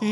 اعوذ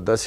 10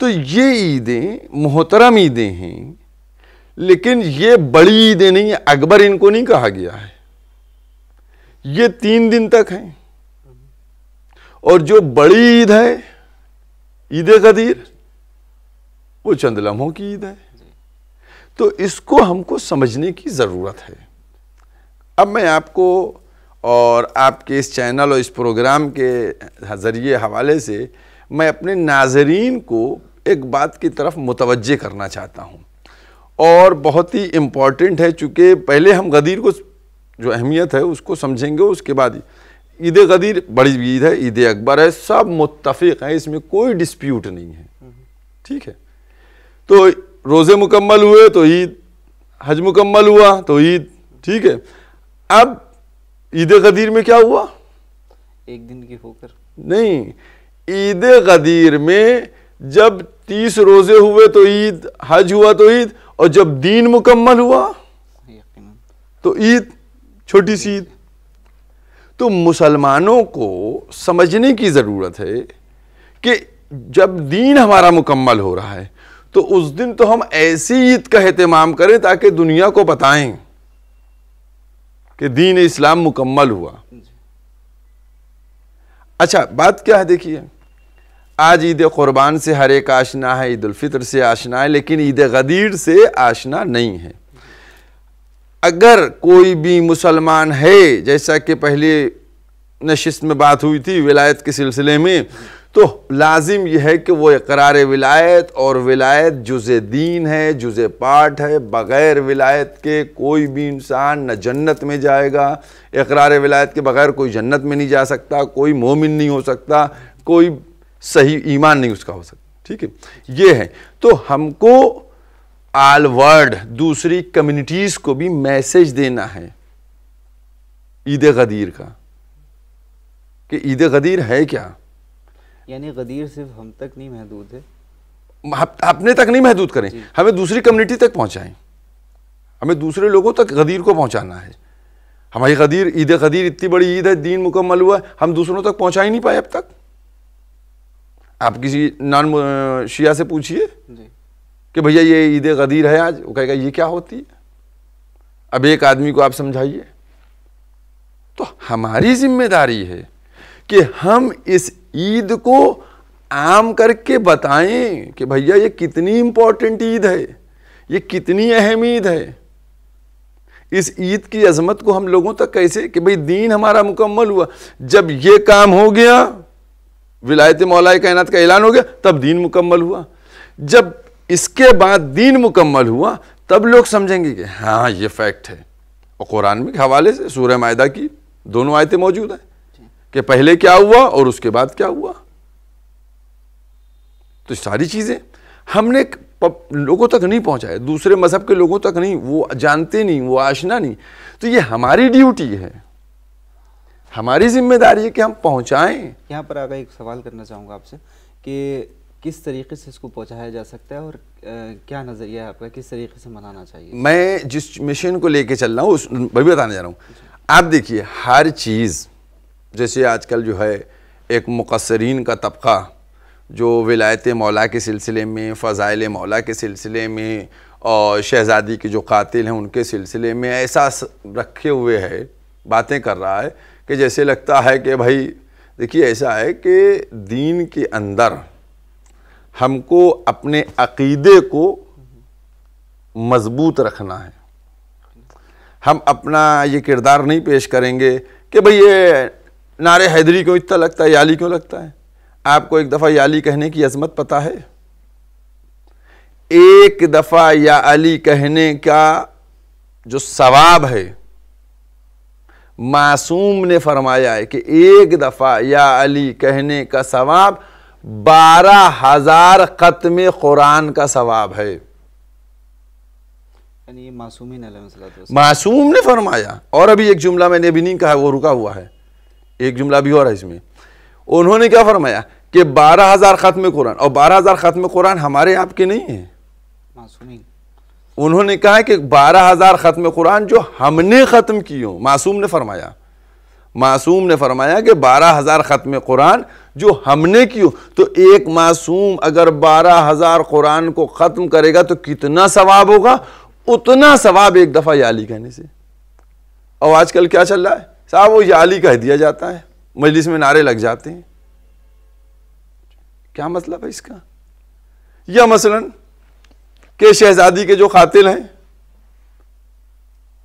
تو یہ عیدیں محترم عیدیں ہیں، لیکن یہ بڑی عیدیں نہیں ہیں، اکبر ان کو نہیں کہا گیا ہے، یہ 3 دن تک ہیں۔ اور جو بڑی عید ہے عید غدیر، وہ چند لمحوں کی عید ہے۔ تو اس کو ہم کو سمجھنے کی ضرورت ہے۔ اب میں آپ کو اور آپ کے اس چینل اور اس پروگرام کے ذریعے حوالے سے میں اپنے ناظرین کو ایک بات کی طرف متوجہ کرنا چاہتا ہوں، اور بہت ہی امپورٹنٹ ہے، چونکہ پہلے ہم غدیر کو جو اہمیت ہے اس کو سمجھیں گے، اس کے بعد عید غدیر بڑی عید ہے، عید اکبر ہے، سب متفق ہیں، اس میں کوئی ڈسپیوٹ نہیں ہے، ٹھیک ہے۔ تو روزے مکمل ہوئے تو عید، حج مکمل ہوا تو عید، ٹھیک ہے۔ اب عید غدیر میں کیا ہوا؟ ایک دن کی ہو کر نہیں، عید غدیر میں جب 30 روزے ہوئے تو عید، حج ہوا تو عید، اور جب دین مکمل ہوا تو عید، چھوٹی سی عید۔ تو مسلمانوں کو سمجھنے کی ضرورت ہے کہ جب دین ہمارا مکمل ہو رہا ہے تو اس دن تو ہم ایسی عید کا اہتمام کریں تاکہ دنیا کو بتائیں کہ دین اسلام مکمل ہوا۔ اچھا بات کیا ہے، دیکھیے آج عید قربان سے ہر ایک آشنا ہے، عید الفطر سے آشنا ہے، لیکن عید غدیر سے آشنا نہیں ہے۔ اگر کوئی بھی مسلمان ہے، جیسا کہ پہلے نشست میں بات ہوئی تھی ولایت کے سلسلے میں، تو لازم یہ ہے کہ وہ اقرار ولایت، اور ولایت جزء دین ہے، جزء پارٹ ہے، بغیر ولایت کے کوئی بھی انسان نہ جنت میں جائے گا، اقرار ولایت کے بغیر کوئی جنت میں نہیں جا سکتا، کوئی مومن نہیں ہو سکتا، کوئی صحیح ایمان نہیں اس کا ہو سکتا، ٹھیک ہے۔ یہ ہے، تو ہم کو آل ورلڈ دوسری کمیونٹیز کو بھی میسج دینا ہے عید غدیر کا، کہ عید غدیر ہے کیا۔ یعنی غدیر صرف ہم تک نہیں محدود ہے، اپنے تک نہیں محدود کریں، ہمیں دوسری کمیونٹی تک پہنچائیں، ہمیں دوسرے لوگوں تک غدیر کو پہنچانا ہے۔ ہماری غدیر، عید غدیر اتنی بڑی عید ہے، دین مکمل ہوا ہے، ہم دوسروں تک پہنچا ہی نہیں پائے اب تک۔ آپ کسی نان شیعہ سے پوچھئے کہ بھیا یہ عید غدیر ہے آج، وہ کہے گا یہ کیا ہوتی ہے؟ اب ایک آدمی کو آپ سمجھائیے۔ تو ہماری ذمہ داری ہے کہ ہم اس عید کو عام کر کے بتائیں کہ بھیا یہ کتنی امپورٹنٹ عید ہے، یہ کتنی اہم عید ہے۔ اس عید کی عظمت کو ہم لوگوں تک کیسے، کہ بھئی دین ہمارا مکمل ہوا، جب یہ کام ہو گیا، ولایت مولا کائنات کا اعلان ہو گیا، تب دین مکمل ہوا۔ جب اس کے بعد دین مکمل ہوا تب لوگ سمجھیں گے کہ ہاں یہ فیکٹ ہے۔ اور قرآن میں حوالے سے سورہ مائدہ کی دونوں آیتیں موجود ہیں کہ پہلے کیا ہوا اور اس کے بعد کیا ہوا۔ تو ساری چیزیں ہم نے لوگوں تک نہیں پہنچائے، دوسرے مذہب کے لوگوں تک نہیں، وہ جانتے نہیں، وہ آشنا نہیں۔ تو یہ ہماری ڈیوٹی ہے، ہماری ذمہ داری ہے کہ ہم پہنچائیں۔ یہاں پر آگے ایک سوال کرنا چاہوں گا آپ سے کہ کس طریقے سے اس کو پہنچایا جا سکتا ہے، اور کیا نظریہ ہے آپ کا، کس طریقے سے منانا چاہیے؟ میں جس مشن کو لے کے چل رہا ہوں اس بھی بتانے جا رہا ہوں۔ آپ دیکھیے ہر چیز، جیسے آج کل جو ہے ایک مقصرین کا طبقہ جو ولایت مولا کے سلسلے میں، فضائل مولا کے سلسلے میں، اور شہزادی کے جو قاتل ہیں ان کے سلسلے میں ایسا رکھے ہوئے ہے، باتیں کر رہا ہے کہ جیسے لگتا ہے کہ بھائی دیکھیے ایسا ہے کہ دین کے اندر ہم کو اپنے عقیدے کو مضبوط رکھنا ہے۔ ہم اپنا یہ کردار نہیں پیش کریں گے کہ بھئی یہ نعرے حیدری کیوں اتنا لگتا ہے، یا علی کیوں لگتا ہے۔ آپ کو ایک دفعہ یا علی کہنے کی عظمت پتہ ہے؟ ایک دفعہ یا علی کہنے کا جو ثواب ہے، معصوم نے فرمایا ہے کہ ایک دفعہ یا علی کہنے کا ثواب 12,000 ختم قرآن کا ثواب ہے۔ یعنی یہ معصومین علیہ الصلوۃ معصوم نے فرمایا۔ اور ابھی ایک جملہ میں نے بھی نہیں کہا، وہ رکا ہوا ہے، ایک جملہ بھی اور ہے اس میں۔ انہوں نے کیا فرمایا کہ 12,000 ختم قرآن، اور 12,000 ختم قرآن ہمارے آپ کے نہیں ہیں، معصومین۔ انہوں نے کہا کہ 12,000 ختم قرآن جو ہم نے ختم کی ہوں، معصوم نے فرمایا معصوم نے فرمایا کہ 12,000 ختم قرآن جو ہم نے کیوں، تو ایک معصوم اگر 12,000 قرآن کو ختم کرے گا تو کتنا ثواب ہوگا؟ اتنا ثواب ایک دفعہ یا علی کہنے سے۔ اور آج کل کیا چل رہا ہے صاحب، وہ یا علی کہہ دیا جاتا ہے، مجلس میں نعرے لگ جاتے ہیں، کیا مطلب ہے اس کا؟ یا مثلاً کہ شہزادی کے جو قاتل ہیں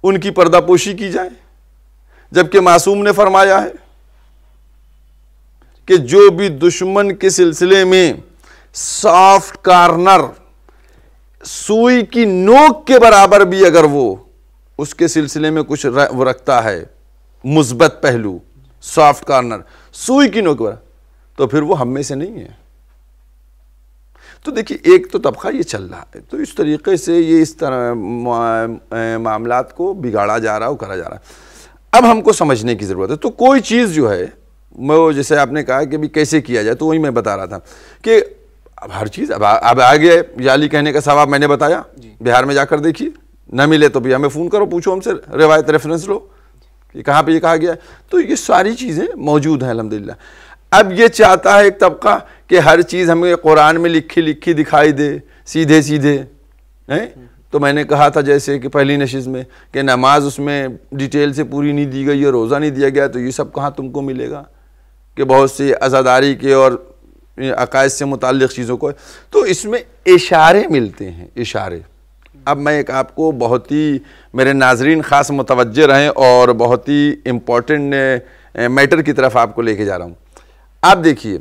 ان کی پردہ پوشی کی جائے، جبکہ معصوم نے فرمایا ہے کہ جو بھی دشمن کے سلسلے میں سافٹ کارنر، سوئی کی نوک کے برابر بھی اگر وہ اس کے سلسلے میں کچھ وہ رکھتا ہے مثبت پہلو، سافٹ کارنر، سوئی کی نوک کے برابر، تو پھر وہ ہم میں سے نہیں ہے۔ تو دیکھیے ایک تو طبقہ یہ چل رہا ہے، تو اس طریقے سے یہ اس طرح معاملات کو بگاڑا جا رہا ہے، کرا جا رہا ہے۔ اب ہم کو سمجھنے کی ضرورت ہے۔ تو کوئی چیز جو ہے وہ جیسے آپ نے کہا کہ بھی کیسے کیا جائے، تو وہی میں بتا رہا تھا کہ اب ہر چیز اب آگے یا علی کہنے کا ثواب میں نے بتایا، بہار میں جا کر دیکھیے، نہ ملے تو بھی ہمیں فون کرو، پوچھو ہم سے، روایت ریفرنس لو کہ کہاں پہ یہ کہا گیا ہے۔ تو یہ ساری چیزیں موجود ہیں الحمدللہ۔ اب یہ چاہتا ہے ایک طبقہ کہ ہر چیز ہمیں قرآن میں لکھی دکھائی دے سیدھے سیدھے، تو میں نے کہا تھا جیسے کہ پہلی نشست میں کہ نماز اس میں ڈیٹیل سے پوری نہیں دی گئی ہے، روزہ نہیں دیا گیا، تو یہ سب کہاں تم کو ملے گا کہ بہت سی عزاداری کے اور عقائد سے متعلق چیزوں کو، تو اس میں اشارے ملتے ہیں، اشارے۔ اب میں ایک آپ کو بہت ہی میرے ناظرین خاص متوجہ رہیں اور بہت ہی امپورٹنٹ میٹر کی طرف آپ کو لے کے جا رہا ہوں۔ آپ دیکھیے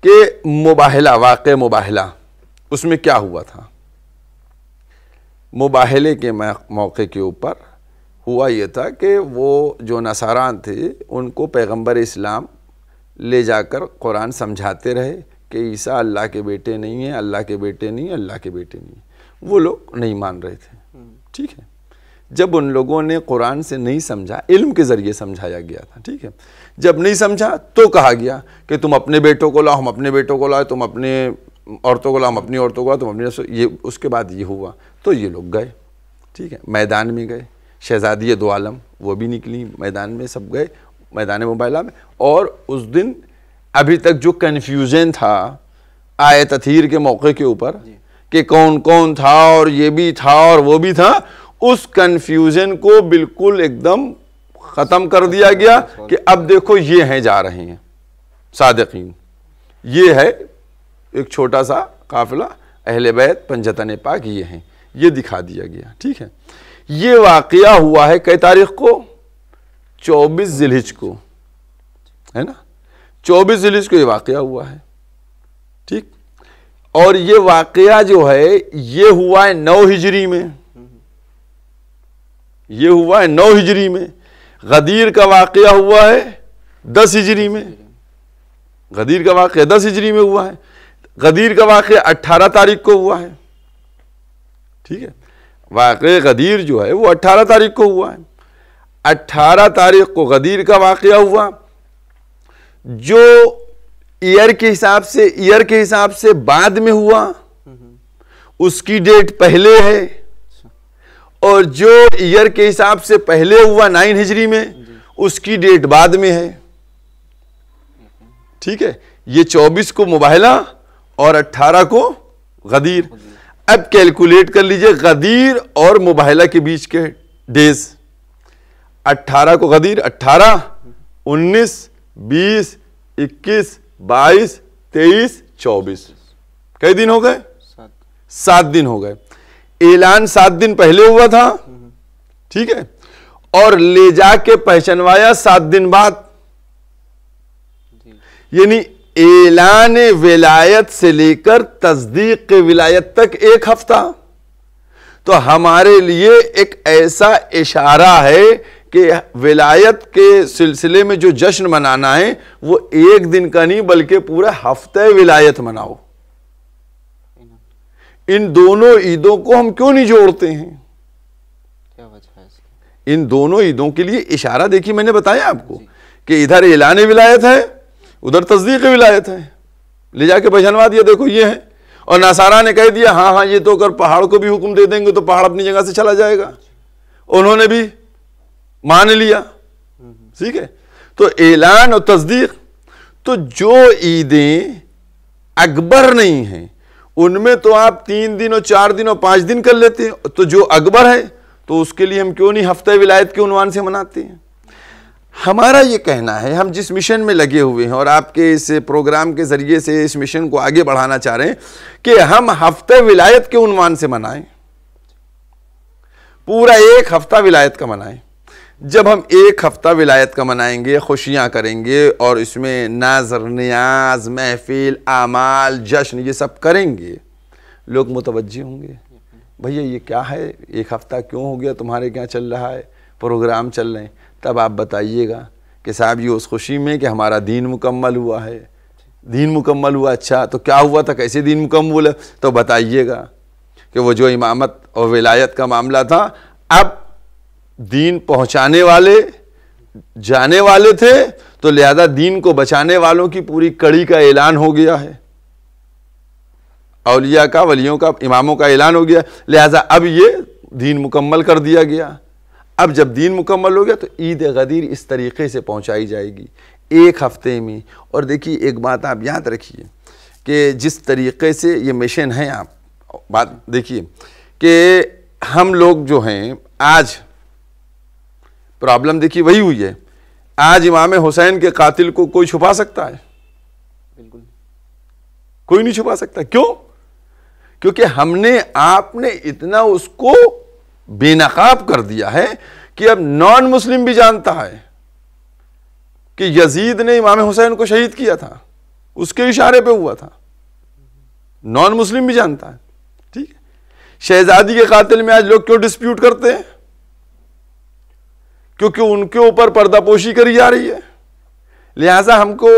کہ مباہلہ، واقع مباہلہ، اس میں کیا ہوا تھا؟ مباہلے کے موقع کے اوپر ہوا یہ تھا کہ وہ جو نصاران تھے ان کو پیغمبر اسلام لے جا کر قرآن سمجھاتے رہے کہ عیسیٰ اللہ کے بیٹے نہیں ہیں، اللہ کے بیٹے نہیں، اللہ کے بیٹے نہیں ہیں۔ وہ لوگ نہیں مان رہے تھے، ٹھیک ہے۔ جب ان لوگوں نے قرآن سے نہیں سمجھا، علم کے ذریعے سمجھایا گیا تھا، ٹھیک ہے، جب نہیں سمجھا تو کہا گیا کہ تم اپنے بیٹوں کو لاؤ، ہم اپنے بیٹوں کو لاؤ، تم اپنے عورتوں کو لاؤ، ہم اپنی عورتوں کو لاؤ، تم اپنی، یہ اس کے بعد یہ ہوا تو یہ لوگ گئے، ٹھیک ہے، میدان میں گئے، شہزادی دو عالم وہ بھی نکلی میدان میں، سب گئے میدان مباہلہ میں۔ اور اس دن ابھی تک جو کنفیوژن تھا آیت تطہیر کے موقع کے اوپر کہ کون کون تھا اور یہ بھی تھا اور وہ بھی تھا، اس کنفیوژن کو بالکل ایک دم ختم کر دیا گیا کہ اب دیکھو یہ ہیں جا رہے ہیں صادقین، یہ ہے ایک چھوٹا سا قافلہ اہل بیت پنجتن پاک، یہ ہیں، یہ دکھا دیا گیا، ٹھیک ہے۔ یہ واقعہ ہوا ہے کئی تاریخ کو؟ 24 ذی الحجہ کو، ہے نا، 24 ذی الحجہ کو یہ واقعہ ہوا ہے، ٹھیک۔ اور یہ واقعہ جو ہے یہ ہوا ہے 9 ہجری میں، یہ ہوا ہے 9 ہجری میں۔ غدیر کا واقعہ ہوا ہے 10 ہجری میں، غدیر کا واقعہ 10 ہجری میں ہوا ہے۔ غدیر کا واقعہ 18 تاریخ کو ہوا ہے، ٹھیک ہے۔ واقعہ غدیر جو ہے وہ 18 تاریخ کو ہوا ہے۔ 18 تاریخ کو غدیر کا واقعہ ہوا، جو ایئر کے حساب سے بعد میں ہوا، اس کی ڈیٹ پہلے ہے، اور جو ایئر کے حساب سے پہلے ہوا 9 ہجری میں، اس کی ڈیٹ بعد میں ہے، ٹھیک ہے۔ یہ 24 کو مباہلہ اور 18 کو غدیر۔ اب کیلکولیٹ کر لیجئے غدیر اور مباہلہ کے بیچ کے ڈیز۔ 18 کو غدیر، 18، 19، 20، 21، 22، 23، 24، کئی دن ہو گئے؟ 7 دن ہو گئے۔ اعلان 7 دن پہلے ہوا تھا، ٹھیک ہے، اور لے جا کے پہچنوایا 7 دن بعد، یعنی اعلان ولایت سے لے کر تصدیق ولایت تک 1 ہفتہ۔ تو ہمارے لیے ایک ایسا اشارہ ہے کہ ولایت کے سلسلے میں جو جشن منانا ہے وہ 1 دن کا نہیں بلکہ پورا ہفتہ ولایت مناؤ۔ ان دونوں عیدوں کو ہم کیوں نہیں جوڑتے ہیں؟ کیا وجہ ہے اس کی؟ ان دونوں عیدوں کے لیے اشارہ دیکھیے، میں نے بتایا آپ کو کہ ادھر اعلان ولایت ہے، ادھر تصدیق ولایت ہے، لے جا کے پہچانوا دیا دیکھو یہ ہے۔ اور نصارہ نے کہہ دیا ہاں یہ تو اگر پہاڑ کو بھی حکم دے دیں گے تو پہاڑ اپنی جگہ سے چلا جائے گا، انہوں نے بھی مان لیا، ٹھیک ہے۔ تو اعلان اور تصدیق. تو جو عیدیں اکبر نہیں ہیں ان میں تو آپ 3 دن اور 4 دن اور 5 دن کر لیتے ہیں, تو جو اکبر ہے تو اس کے لیے ہم کیوں نہیں ہفتہ ولایت کے عنوان سے مناتے ہیں؟ ہمارا یہ کہنا ہے, ہم جس مشن میں لگے ہوئے ہیں اور آپ کے اس پروگرام کے ذریعے سے اس مشن کو آگے بڑھانا چاہ رہے ہیں کہ ہم ہفتہ ولایت کے عنوان سے منائیں, پورا 1 ہفتہ ولایت کا منائیں. جب ہم 1 ہفتہ ولایت کا منائیں گے, خوشیاں کریں گے اور اس میں نظر نیاز, محفل, اعمال, جشن یہ سب کریں گے, لوگ متوجہ ہوں گے بھیا یہ کیا ہے, 1 ہفتہ کیوں ہو گیا تمہارے کیا چل رہا ہے, پروگرام چل رہے ہیں. تب آپ بتائیے گا کہ صاحب یہ اس خوشی میں کہ ہمارا دین مکمل ہوا ہے. دین مکمل ہوا, اچھا تو کیا ہوا تھا, کیسے دین مکمل ہے, تو بتائیے گا کہ وہ جو امامت اور ولایت کا معاملہ تھا اب دین پہنچانے والے جانے والے تھے تو لہذا دین کو بچانے والوں کی پوری کڑی کا اعلان ہو گیا ہے, اولیاء کا, ولیوں کا, اماموں کا اعلان ہو گیا, لہذا اب یہ دین مکمل کر دیا گیا. اب جب دین مکمل ہو گیا تو عید غدیر اس طریقے سے پہنچائی جائے گی 1 ہفتے میں. اور دیکھیے ایک بات آپ یاد رکھیے کہ جس طریقے سے یہ مشن ہے, آپ بات دیکھیے کہ ہم لوگ جو ہیں آج پرابلم دیکھیے وہی ہوئی ہے, آج امام حسین کے قاتل کو کوئی چھپا سکتا ہے؟ بالکل کوئی نہیں چھپا سکتا. کیوں؟ کیونکہ ہم نے, آپ نے اتنا اس کو بے نقاب کر دیا ہے کہ اب نان مسلم بھی جانتا ہے کہ یزید نے امام حسین کو شہید کیا تھا, اس کے اشارے پہ ہوا تھا, نان مسلم بھی جانتا ہے. ٹھیک ہے, شہزادی کے قاتل میں آج لوگ کیوں ڈسپیوٹ کرتے ہیں؟ کیونکہ ان کے اوپر پردہ پوشی کری جا رہی ہے, لہٰذا ہم کو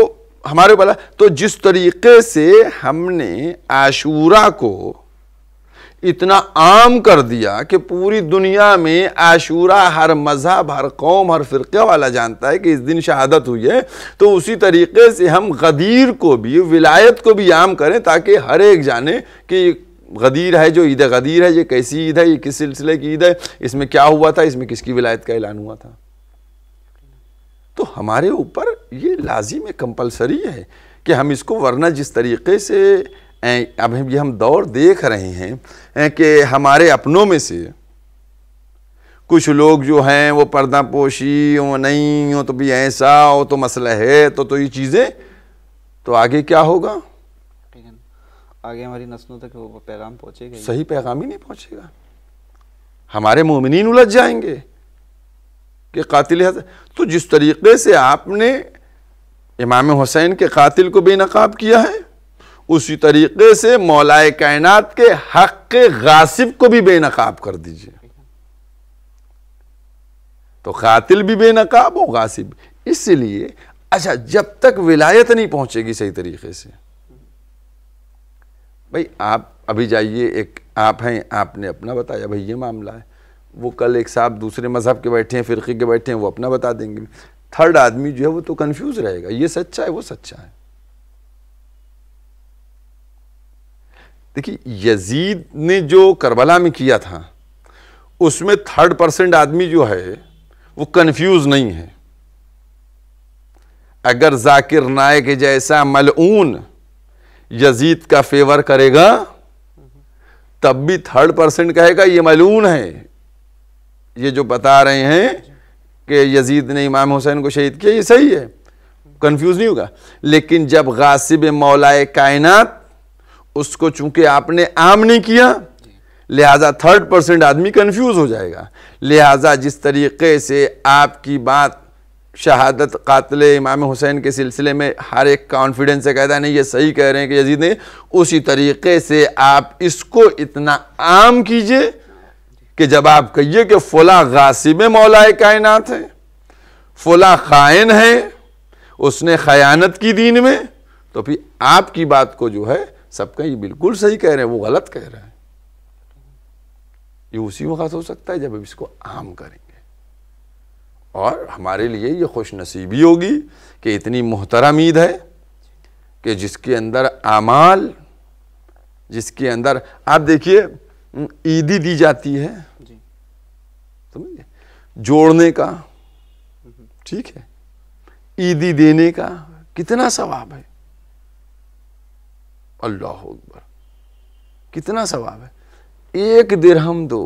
ہمارے بلا. تو جس طریقے سے ہم نے عاشورہ کو اتنا عام کر دیا کہ پوری دنیا میں عاشورہ ہر مذہب, ہر قوم, ہر فرقہ والا جانتا ہے کہ اس دن شہادت ہوئی ہے, تو اسی طریقے سے ہم غدیر کو بھی, ولایت کو بھی عام کریں تاکہ ہر ایک جانے کہ غدیر ہے, جو عید غدیر ہے یہ کیسی عید ہے, یہ کس سلسلے کی عید ہے, اس میں کیا ہوا تھا, اس میں کس کی ولایت کا اعلان ہوا تھا. تو ہمارے اوپر یہ لازم ہے, کمپلسری ہے کہ ہم اس کو, ورنہ جس طریقے سے اب یہ ہم دور دیکھ رہے ہیں کہ ہمارے اپنوں میں سے کچھ لوگ جو ہیں وہ پردہ پوشی ہو نہیں ہو تو بھی ایسا ہو تو مسئلہ ہے, تو یہ چیزیں, تو آگے کیا ہوگا؟ آگے ہماری نسلوں تک وہ پیغام پہنچے گا, صحیح پیغام ہی نہیں پہنچے گا. ہمارے مومنین الجھ جائیں گے کہ قاتل حسن. تو جس طریقے سے آپ نے امام حسین کے قاتل کو بے نقاب کیا ہے, اسی طریقے سے مولا کائنات کے حق غاصب کو بھی بے نقاب کر دیجئے. تو قاتل بھی بے نقاب ہو, غاصب. اس لیے اچھا جب تک ولایت نہیں پہنچے گی صحیح طریقے سے, بھائی آپ ابھی جائیے, ایک آپ ہیں, آپ نے اپنا بتایا بھائی یہ معاملہ ہے, وہ کل ایک صاحب دوسرے مذہب کے بیٹھے ہیں, فرقے کے بیٹھے ہیں, وہ اپنا بتا دیں گے. 3rd آدمی جو ہے وہ تو کنفیوز رہے گا, یہ سچا ہے وہ سچا ہے. دیکھیے یزید نے جو کربلا میں کیا تھا اس میں 3% آدمی جو ہے وہ کنفیوز نہیں ہے. اگر ذاکر نائک جیسا ملعون یزید کا فیور کرے گا تب بھی 3% کہے گا یہ ملعون ہے. یہ جو بتا رہے ہیں کہ یزید نے امام حسین کو شہید کیا یہ صحیح ہے, کنفیوز نہیں ہوگا. لیکن جب غاصب مولا کائنات, اس کو چونکہ آپ نے عام نہیں کیا لہذا 3% آدمی کنفیوز ہو جائے گا. لہذا جس طریقے سے آپ کی بات شہادت قاتل امام حسین کے سلسلے میں ہر ایک کانفیڈنس سے کہتا ہے نہیں یہ صحیح کہہ رہے ہیں کہ یزید نے, اسی طریقے سے آپ اس کو اتنا عام کیجئے کہ جب آپ کہیے کہ فلاں غاصب مولا کائنات ہے, فلاں خائن ہے, اس نے خیانت کی دین میں, تو پھر آپ کی بات کو جو ہے سب کا یہ بالکل صحیح کہہ رہے ہیں, وہ غلط کہہ رہے ہیں. یہ اسی وقت ہو سکتا ہے جب ہم اس کو عام کریں گے, اور ہمارے لیے یہ خوش نصیبی ہوگی کہ اتنی محترم عید ہے کہ جس کے اندر اعمال, جس کے اندر آپ دیکھیے عیدی دی جاتی ہے سمجھے, جوڑنے کا, ٹھیک ہے, عیدی دینے کا کتنا ثواب ہے، اللہ اکبر، کتنا ثواب ہے۔ 1 درہم دو،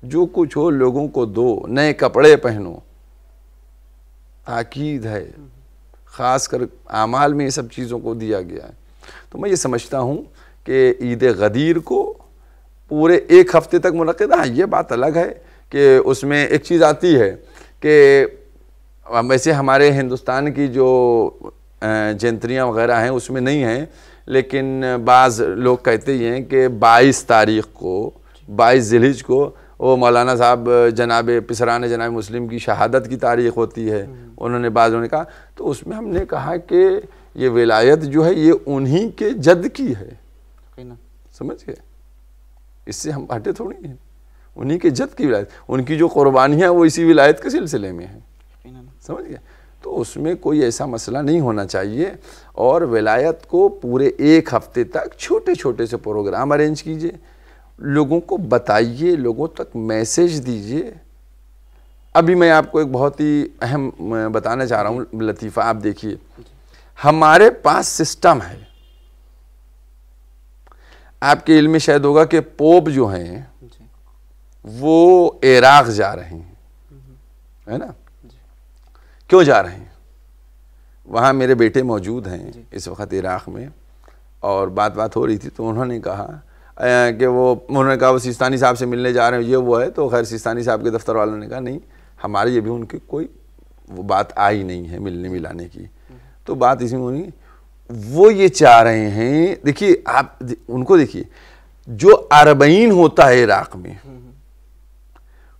جو کچھ ہو لوگوں کو دو، نئے کپڑے پہنو، تاکید ہے، خاص کر اعمال میں یہ سب چیزوں کو دیا گیا ہے۔ تو میں یہ سمجھتا ہوں کہ عید غدیر کو پورے 1 ہفتے تک منعقد، ہاں یہ بات الگ ہے کہ اس میں ایک چیز آتی ہے کہ ویسے ہمارے ہندوستان کی جو جینتریاں وغیرہ ہیں اس میں نہیں ہیں، لیکن بعض لوگ کہتے ہی ہیں کہ 22 تاریخ کو، 22 ذی الحجہ کو وہ مولانا صاحب جناب پسران جناب مسلم کی شہادت کی تاریخ ہوتی ہے، انہوں نے بعضوں نے کہا، تو اس میں ہم نے کہا کہ یہ ولایت جو ہے یہ انہی کے جد کی ہے، سمجھ گئے، اس سے ہم ہٹے تھوڑی ہیں، انہی کے جد کی ولایت، ان کی جو قربانیاں وہ اسی ولایت کے سلسلے میں ہیں، سمجھ گئے۔ تو اس میں کوئی ایسا مسئلہ نہیں ہونا چاہیے، اور ولایت کو پورے 1 ہفتے تک چھوٹے چھوٹے سے پروگرام ارینج کیجئے، لوگوں کو بتائیے، لوگوں تک میسیج دیجئے۔ ابھی میں آپ کو ایک بہت ہی اہم بتانا چاہ رہا ہوں لطیفہ، آپ دیکھیے، ہمارے پاس سسٹم ہے، آپ کے علم میں شاید ہوگا کہ پوپ جو ہیں وہ عراق جا رہے ہیں، ہے نا؟ کیوں جا رہے ہیں؟ وہاں میرے بیٹے موجود ہیں اس وقت عراق میں، اور بات ہو رہی تھی، تو انہوں نے کہا کہ انہوں نے کہا وہ سیستانی صاحب سے ملنے جا رہے ہیں، یہ وہ ہے، تو خیر سیستانی صاحب کے دفتر والوں نے کہا نہیں، ہمارے یہ بھی ان کی کوئی وہ بات آئی نہیں ہے ملنے ملانے کی، تو بات اسی میں ہوئی، وہ یہ چاہ رہے ہیں، دیکھیے آپ ان کو دیکھیے، جو اربعین ہوتا ہے عراق میں،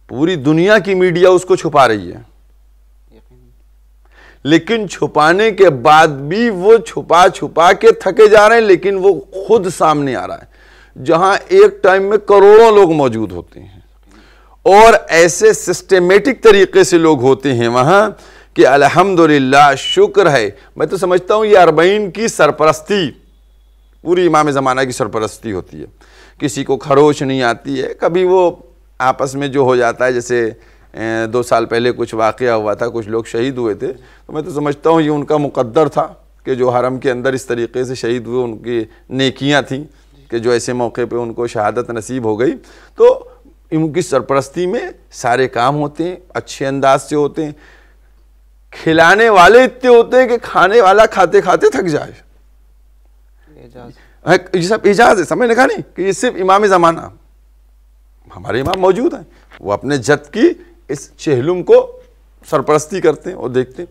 پوری دنیا کی میڈیا اس کو چھپا رہی ہے، لیکن چھپانے کے بعد بھی وہ چھپا کے تھکے جا رہے ہیں، لیکن وہ خود سامنے آ رہا ہے، جہاں ایک ٹائم میں کروڑوں لوگ موجود ہوتے ہیں، اور ایسے سسٹمیٹک طریقے سے لوگ ہوتے ہیں وہاں کہ الحمدللہ شکر ہے۔ میں تو سمجھتا ہوں یہ اربعین کی سرپرستی، پوری امام زمانہ کی سرپرستی ہوتی ہے، کسی کو خروش نہیں آتی ہے، کبھی وہ آپس میں جو ہو جاتا ہے، جیسے 2 سال پہلے کچھ واقعہ ہوا تھا، کچھ لوگ شہید ہوئے تھے، تو میں تو سمجھتا ہوں یہ ان کا مقدر تھا کہ جو حرم کے اندر اس طریقے سے شہید ہوئے، ان کی نیکیاں تھیں کہ جو ایسے موقع پہ ان کو شہادت نصیب ہو گئی، تو ان کی سرپرستی میں سارے کام ہوتے ہیں، اچھے انداز سے ہوتے ہیں، کھلانے والے اتنے ہوتے ہیں کہ کھانے والا کھاتے کھاتے تھک جائے، یہ سب اعجاز ہے، سمجھنے کا نہیں کہ یہ صرف امام زمانہ، ہمارے امام موجود ہیں، وہ اپنے جد کی اس چہلم کو سرپرستی کرتے ہیں اور دیکھتے ہیں،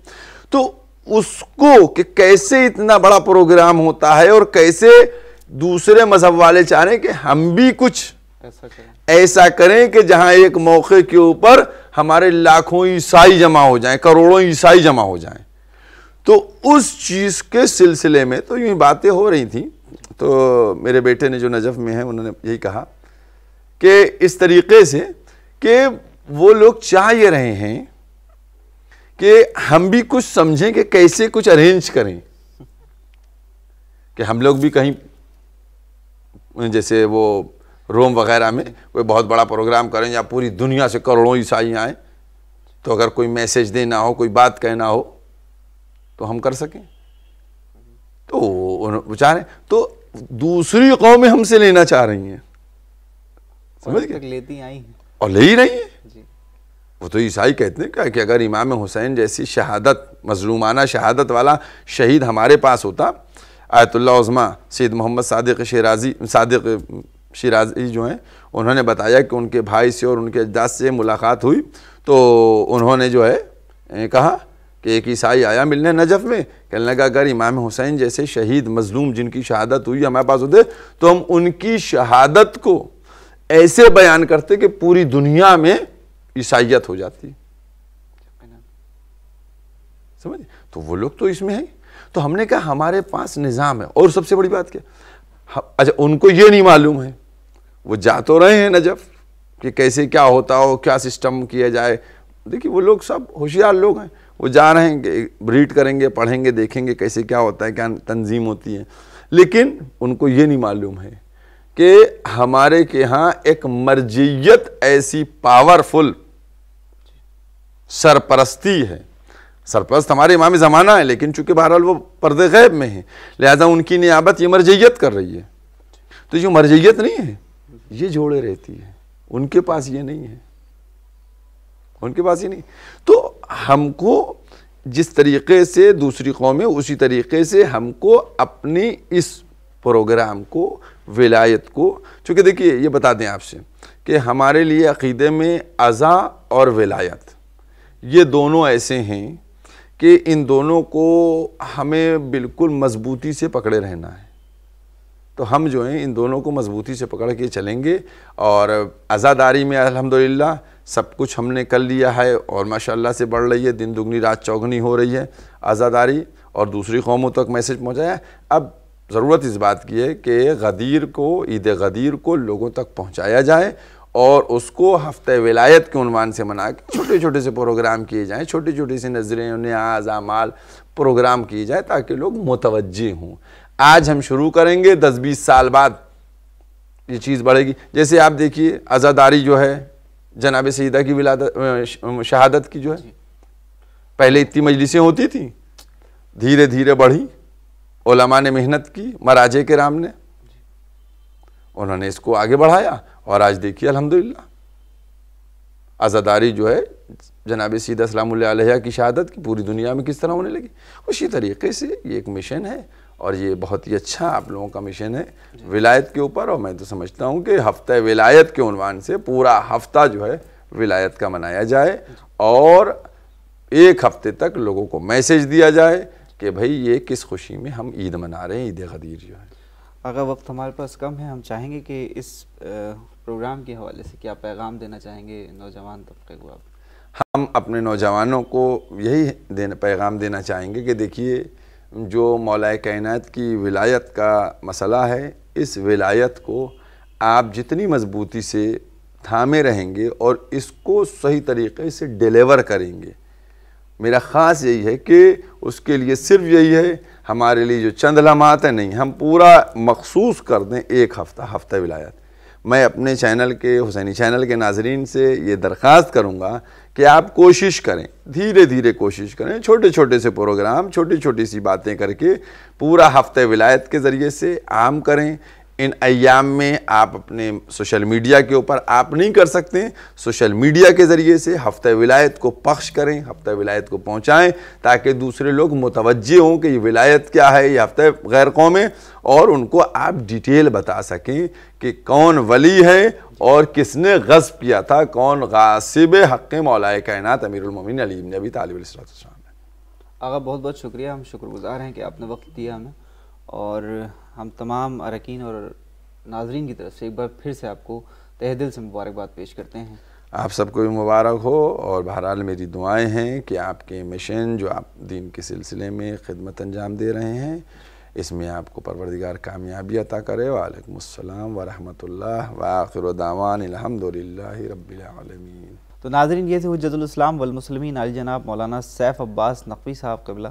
تو اس کو کہ کیسے اتنا بڑا پروگرام ہوتا ہے، اور کیسے دوسرے مذہب والے چاہ رہے ہیں کہ ہم بھی کچھ ایسا کریں کہ جہاں ایک موقع کے اوپر ہمارے لاکھوں عیسائی جمع ہو جائیں، کروڑوں عیسائی جمع ہو جائیں، تو اس چیز کے سلسلے میں تو یوں باتیں ہو رہی تھیں، تو میرے بیٹے نے جو نجف میں ہیں انہوں نے یہی کہا کہ اس طریقے سے کہ وہ لوگ چاہ یہ رہے ہیں کہ ہم بھی کچھ سمجھیں کہ کیسے کچھ ارینج کریں، کہ ہم لوگ بھی کہیں جیسے وہ روم وغیرہ میں کوئی بہت بڑا پروگرام کریں یا پوری دنیا سے کروڑوں عیسائی آئیں، تو اگر کوئی میسیج دینا ہو، کوئی بات کہنا ہو تو ہم کر سکیں، تو وہ چاہ رہے ہیں، تو دوسری قومیں ہم سے لینا چاہ رہی ہیں، سمجھ گئے، لیتی آئی ہیں اور لے ہی رہی ہیں۔ وہ تو عیسائی کہتے ہیں کہ اگر امام حسین جیسی شہادت، مظلومانہ شہادت والا شہید ہمارے پاس ہوتا، آیت اللہ عظمہ سید محمد صادق شیرازی جو ہیں، انہوں نے بتایا کہ ان کے بھائی سے اور ان کے اجداد سے ملاقات ہوئی، تو انہوں نے جو ہے کہا کہ ایک عیسائی آیا ملنے نجف میں، کہنے لگا اگر امام حسین جیسے شہید مظلوم جن کی شہادت ہوئی ہمارے پاس ہوتے تو ہم ان کی شہادت کو ایسے بیان کرتے کہ پوری دنیا میں عیسائیت ہو جاتی، سمجھ؟ تو وہ لوگ تو اس میں ہیں، تو ہم نے کہا ہمارے پاس نظام ہے، اور سب سے بڑی بات کیا، اچھا ان کو یہ نہیں معلوم ہے، وہ جا تو رہے ہیں نجف کہ کیسے کیا ہوتا ہو، کیا سسٹم کیا جائے، دیکھیے وہ لوگ سب ہوشیار لوگ ہیں، وہ جا رہے ہیں کہ ریڈ کریں گے، پڑھیں گے، دیکھیں گے کیسے کیا ہوتا ہے، کیا تنظیم ہوتی ہے، لیکن ان کو یہ نہیں معلوم ہے کہ ہمارے کے ہاں ایک مرجعیت ایسی پاورفل سرپرستی ہے، سرپرست ہمارے امام زمانہ ہے، لیکن چونکہ بہرحال وہ پردے غیب میں ہیں، لہذا ان کی نیابت یہ مرجعیت کر رہی ہے. تو جو مرجعیت نہیں ہے یہ جوڑے رہتی ہے، ان کے پاس یہ نہیں ہے، ان کے پاس یہ نہیں. تو ہم کو جس طریقے سے دوسری قومیں، اسی طریقے سے ہم کو اپنی اس پروگرام کو، ولایت کو، چونکہ دیکھیے یہ بتا دیں آپ سے کہ ہمارے لیے عقیدے میں عزا اور ولایت یہ دونوں ایسے ہیں کہ ان دونوں کو ہمیں بالکل مضبوطی سے پکڑے رہنا ہے. تو ہم جو ہیں ان دونوں کو مضبوطی سے پکڑ کے چلیں گے، اور عزاداری میں الحمدللہ سب کچھ ہم نے کر لیا ہے، اور ماشاءاللہ سے بڑھ رہی ہے، دن دگنی رات چوگنی ہو رہی ہے عزاداری، اور دوسری قوموں تک میسج پہنچایا. اب ضرورت اس بات کی ہے کہ غدیر کو، عید غدیر کو لوگوں تک پہنچایا جائے، اور اس کو ہفتہ ولایت کے عنوان سے منا کے چھوٹے چھوٹے سے پروگرام کیے جائیں، چھوٹی چھوٹی سی نظریں، نیاز، اعمال پروگرام کیے جائیں تاکہ لوگ متوجہ ہوں. آج ہم شروع کریں گے، 10-20 سال بعد یہ چیز بڑھے گی. جیسے آپ دیکھیے عزاداری جو ہے جناب سیدہ کی شہادت کی جو ہے، پہلے اتنی مجلسیں ہوتی تھیں، دھیرے دھیرے بڑھی، علماء نے محنت کی، مراجع کرام نے، انہوں نے اس کو آگے بڑھایا، اور آج دیکھیے الحمدللہ عزاداری جو ہے جناب سیدہ سلام اللہ علیہ کی شہادت کی پوری دنیا میں کس طرح ہونے لگی. اسی طریقے سے یہ ایک مشن ہے، اور یہ بہت ہی اچھا آپ لوگوں کا مشن ہے ولایت کے اوپر. اور میں تو سمجھتا ہوں کہ ہفتہ ولایت کے عنوان سے پورا ہفتہ جو ہے ولایت کا منایا جائے، اور ایک ہفتے تک لوگوں کو میسج دیا جائے کہ بھئی یہ کس خوشی میں ہم عید منا رہے ہیں، عید غدیر جو ہے. اگر وقت ہمارے پاس کم ہے، ہم چاہیں گے کہ اس پروگرام کے حوالے سے کیا پیغام دینا چاہیں گے نوجوان طبقے کو آپ؟ ہم اپنے نوجوانوں کو یہی پیغام دینا چاہیں گے کہ دیکھیے جو مولا کائنات کی ولایت کا مسئلہ ہے، اس ولایت کو آپ جتنی مضبوطی سے تھامے رہیں گے اور اس کو صحیح طریقے سے ڈیلیور کریں گے، میرا خاص یہی ہے کہ اس کے لیے صرف یہی ہے ہمارے لیے جو چند لمحات ہیں نہیں، ہم پورا مخصوص کر دیں ایک ہفتہ ولایت. میں اپنے چینل کے، حسینی چینل کے ناظرین سے یہ درخواست کروں گا کہ آپ کوشش کریں، دھیرے دھیرے کوشش کریں، چھوٹے چھوٹے سے پروگرام، چھوٹی چھوٹی سی باتیں کر کے پورا ہفتہ ولایت کے ذریعے سے عام کریں. ان ایام میں آپ اپنے سوشل میڈیا کے اوپر آپ نہیں کر سکتے، سوشل میڈیا کے ذریعے سے ہفتہ ولایت کو پخش کریں، ہفتہ ولایت کو پہنچائیں تاکہ دوسرے لوگ متوجہ ہوں کہ یہ ولایت کیا ہے، یہ ہفتہ غیر قومیں، اور ان کو آپ ڈیٹیل بتا سکیں کہ کون ولی ہے اور کس نے غصب کیا تھا، کون غاصب حق مولا کائنات امیر المومنین علی بن ابی طالب علیہ السلام ہے. آقا بہت بہت شکریہ، ہم شکر گزار ہیں کہ آپ نے وقت دیا ہمیں، اور ہم تمام اراکین اور ناظرین کی طرف سے ایک بار پھر سے آپ کو تہہ دل سے مبارکباد پیش کرتے ہیں. آپ سب کو بھی مبارک ہو، اور بہرحال میری دعائیں ہیں کہ آپ کے مشن جو آپ دین کے سلسلے میں خدمت انجام دے رہے ہیں، اس میں آپ کو پروردگار کامیابی عطا کرے. وعلیکم السلام ورحمۃ اللہ، وآخر دعوان الحمدللہ رب العالمین. تو ناظرین، یہ تھے حجت الاسلام والمسلمین علی جناب مولانا سیف عباس نقوی صاحب قبلہ،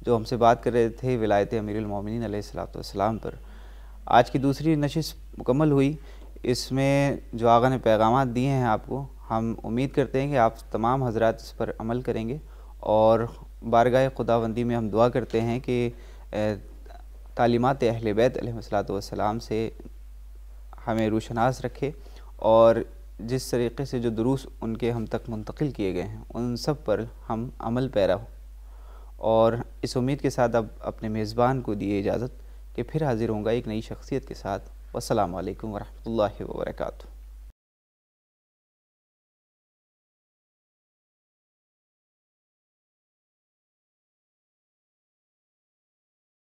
جو ہم سے بات کر رہے تھے ولایت امیر المومنین علیہ السلام پر. آج کی دوسری نشست مکمل ہوئی، اس میں جو آقا نے پیغامات دیے ہیں آپ کو، ہم امید کرتے ہیں کہ آپ تمام حضرات اس پر عمل کریں گے، اور بارگاہ خداوندی میں ہم دعا کرتے ہیں کہ تعلیمات اہل بیت علیہ السلام سے ہمیں روشناس رکھے، اور جس طریقے سے جو دروس ان کے ہم تک منتقل کیے گئے ہیں ان سب پر ہم عمل پیرا ہوں. اور اس امید کے ساتھ اب اپنے میزبان کو دیے اجازت کہ پھر حاضر ہوں گا ایک نئی شخصیت کے ساتھ. والسلام علیکم ورحمۃ اللہ وبرکاتہ.